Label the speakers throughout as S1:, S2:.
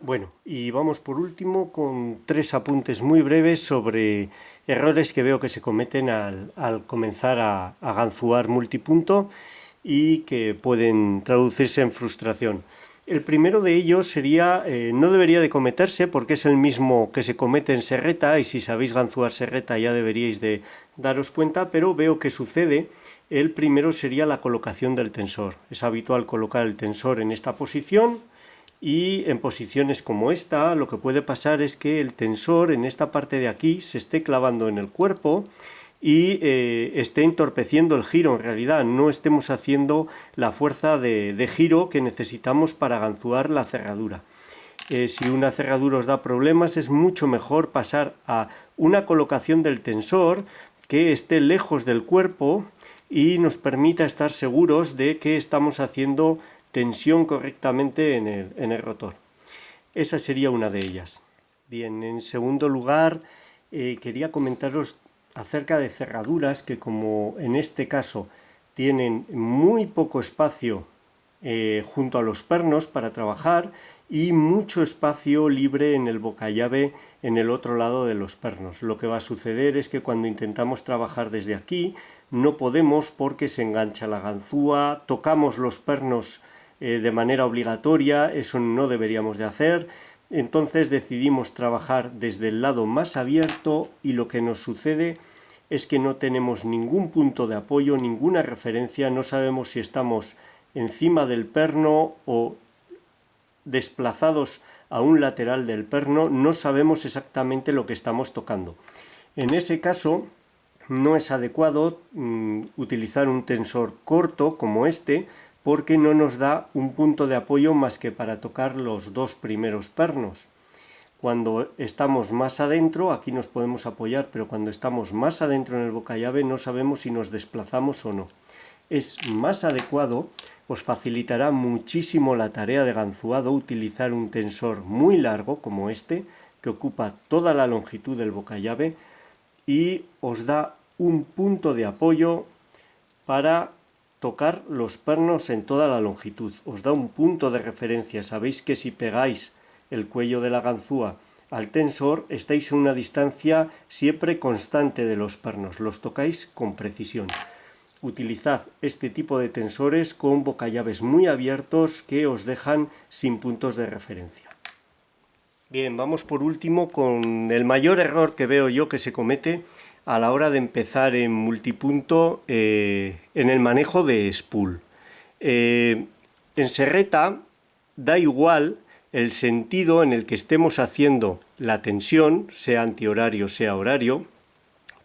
S1: Bueno, y vamos por último con 3 apuntes muy breves sobre errores que veo que se cometen al comenzar a ganzuar multipunto y que pueden traducirse en frustración. El primero de ellos sería, no debería de cometerse porque es el mismo que se comete en serreta, y si sabéis ganzuar serreta ya deberíais de daros cuenta, pero veo que sucede. El primero sería la colocación del tensor. Es habitual colocar el tensor en esta posición, y en posiciones como esta lo que puede pasar es que el tensor en esta parte de aquí se esté clavando en el cuerpo y esté entorpeciendo el giro. En realidad no estemos haciendo la fuerza de giro que necesitamos para ganzuar la cerradura. Si una cerradura os da problemas, es mucho mejor pasar a una colocación del tensor que esté lejos del cuerpo y nos permita estar seguros de que estamos haciendo tensión correctamente en el rotor. Esa sería una de ellas. Bien, en segundo lugar, quería comentaros acerca de cerraduras que, como en este caso tienen muy poco espacio junto a los pernos para trabajar y mucho espacio libre en el bocallave en el otro lado de los pernos. Lo que va a suceder es que cuando intentamos trabajar desde aquí no podemos porque se engancha la ganzúa, tocamos los pernos de manera obligatoria, eso no deberíamos de hacer. Entonces decidimos trabajar desde el lado más abierto y lo que nos sucede es que no tenemos ningún punto de apoyo, ninguna referencia, no sabemos si estamos encima del perno o desplazados a un lateral del perno, no sabemos exactamente lo que estamos tocando. En ese caso no es adecuado utilizar un tensor corto como este, porque no nos da un punto de apoyo más que para tocar los dos primeros pernos. Cuando estamos más adentro, aquí nos podemos apoyar, pero cuando estamos más adentro en el bocallave no sabemos si nos desplazamos o no. Es más adecuado, os facilitará muchísimo la tarea de ganzuado utilizar un tensor muy largo como este, que ocupa toda la longitud del bocallave y os da un punto de apoyo para tocar los pernos en toda la longitud. Os da un punto de referencia. Sabéis que si pegáis el cuello de la ganzúa al tensor, estáis a una distancia siempre constante de los pernos. Los tocáis con precisión. Utilizad este tipo de tensores con bocallaves muy abiertos que os dejan sin puntos de referencia. Bien, vamos por último con el mayor error que veo yo que se comete a la hora de empezar en multipunto en el manejo de spool. En serreta da igual el sentido en el que estemos haciendo la tensión, sea antihorario, sea horario,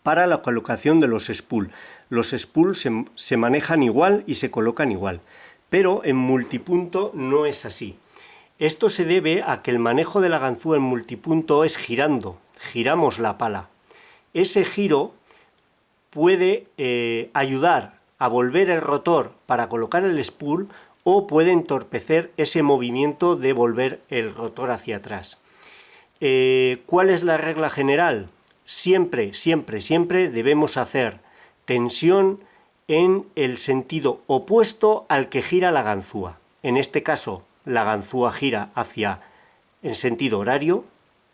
S1: para la colocación de los spool. Los spool se manejan igual y se colocan igual, pero en multipunto no es así. Esto se debe a que el manejo de la ganzúa en multipunto es girando, giramos la pala. Ese giro puede ayudar a volver el rotor para colocar el spool o puede entorpecer ese movimiento de volver el rotor hacia atrás. ¿Cuál es la regla general? Siempre, siempre, siempre debemos hacer tensión en el sentido opuesto al que gira la ganzúa. En este caso, la ganzúa gira en sentido horario,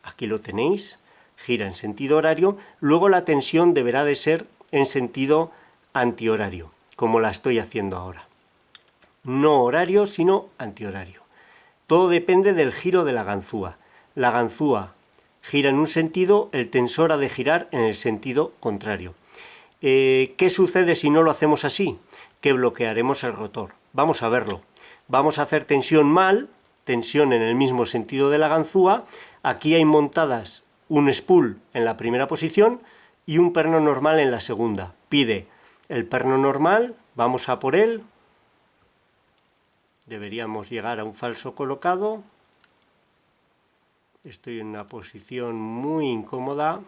S1: aquí lo tenéis, gira en sentido horario, luego la tensión deberá de ser en sentido antihorario, como la estoy haciendo ahora. No horario, sino antihorario. Todo depende del giro de la ganzúa. La ganzúa gira en un sentido, el tensor ha de girar en el sentido contrario. ¿Qué sucede si no lo hacemos así? Que bloquearemos el rotor. Vamos a verlo. Vamos a hacer tensión mal, tensión en el mismo sentido de la ganzúa. Aquí hay montadas un spool en la primera posición y un perno normal en la segunda. Pide el perno normal, vamos a por él. Deberíamos llegar a un falso colocado. Estoy en una posición muy incómoda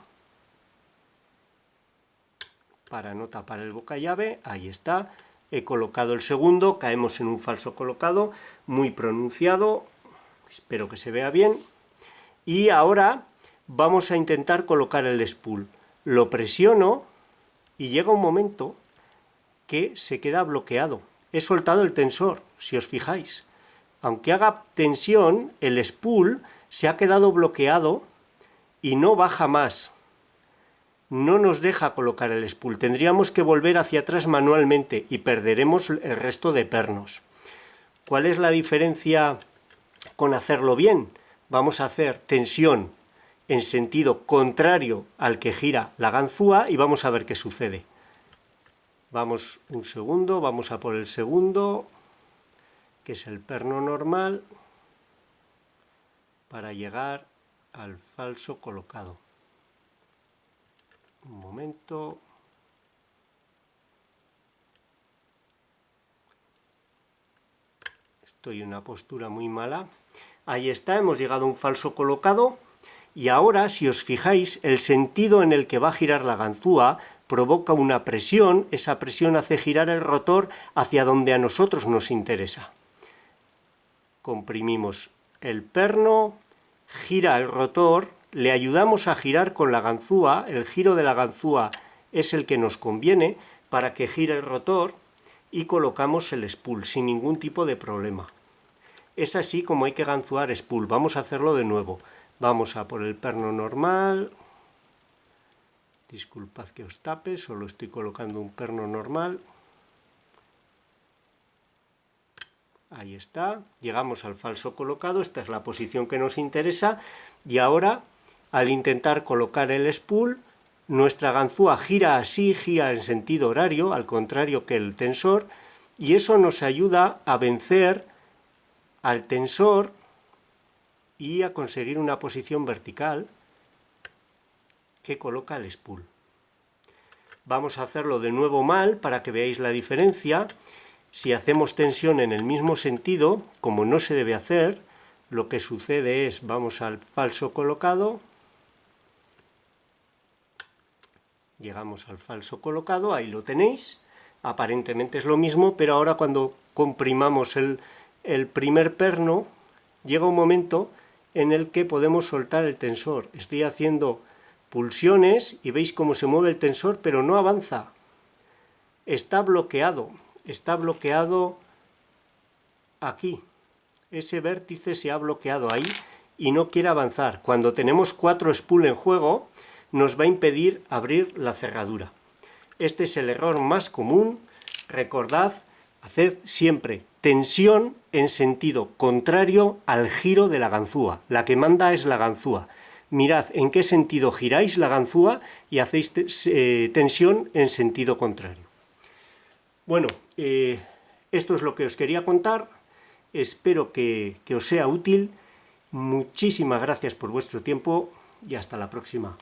S1: para no tapar el bocallave. Ahí está. He colocado el segundo, caemos en un falso colocado, muy pronunciado, espero que se vea bien. Y ahora vamos a intentar colocar el spool. Lo presiono y llega un momento que se queda bloqueado. He soltado el tensor, si os fijáis. Aunque haga tensión, el spool se ha quedado bloqueado y no baja más. No nos deja colocar el spool. Tendríamos que volver hacia atrás manualmente y perderemos el resto de pernos. ¿Cuál es la diferencia con hacerlo bien? Vamos a hacer tensión en sentido contrario al que gira la ganzúa y vamos a ver qué sucede. Vamos un segundo, vamos a por el segundo, que es el perno normal, para llegar al falso colocado. Un momento. Estoy en una postura muy mala. Ahí está, hemos llegado a un falso colocado. Y ahora, si os fijáis, el sentido en el que va a girar la ganzúa provoca una presión. Esa presión hace girar el rotor hacia donde a nosotros nos interesa. Comprimimos el perno, gira el rotor, le ayudamos a girar con la ganzúa. El giro de la ganzúa es el que nos conviene para que gire el rotor y colocamos el spool sin ningún tipo de problema. Es así como hay que ganzuar spool. Vamos a hacerlo de nuevo. Vamos a por el perno normal. Disculpad que os tape, solo estoy colocando un perno normal. Ahí está, llegamos al falso colocado, esta es la posición que nos interesa, y ahora, al intentar colocar el spool, nuestra ganzúa gira así, gira en sentido horario, al contrario que el tensor, y eso nos ayuda a vencer al tensor y a conseguir una posición vertical que coloca el spool. Vamos a hacerlo de nuevo mal para que veáis la diferencia. Si hacemos tensión en el mismo sentido, como no se debe hacer, lo que sucede es, vamos al falso colocado, llegamos al falso colocado, ahí lo tenéis, aparentemente es lo mismo, pero ahora cuando comprimamos el primer perno, llega un momento en el que podemos soltar el tensor. Estoy haciendo pulsiones y veis cómo se mueve el tensor, pero no avanza. Está bloqueado aquí. Ese vértice se ha bloqueado ahí y no quiere avanzar. Cuando tenemos 4 spool en juego, nos va a impedir abrir la cerradura. Este es el error más común. Recordad, haced siempre tensión en sentido contrario al giro de la ganzúa. La que manda es la ganzúa. Mirad en qué sentido giráis la ganzúa y hacéis tensión en sentido contrario. Bueno, esto es lo que os quería contar. Espero que os sea útil. Muchísimas gracias por vuestro tiempo y hasta la próxima.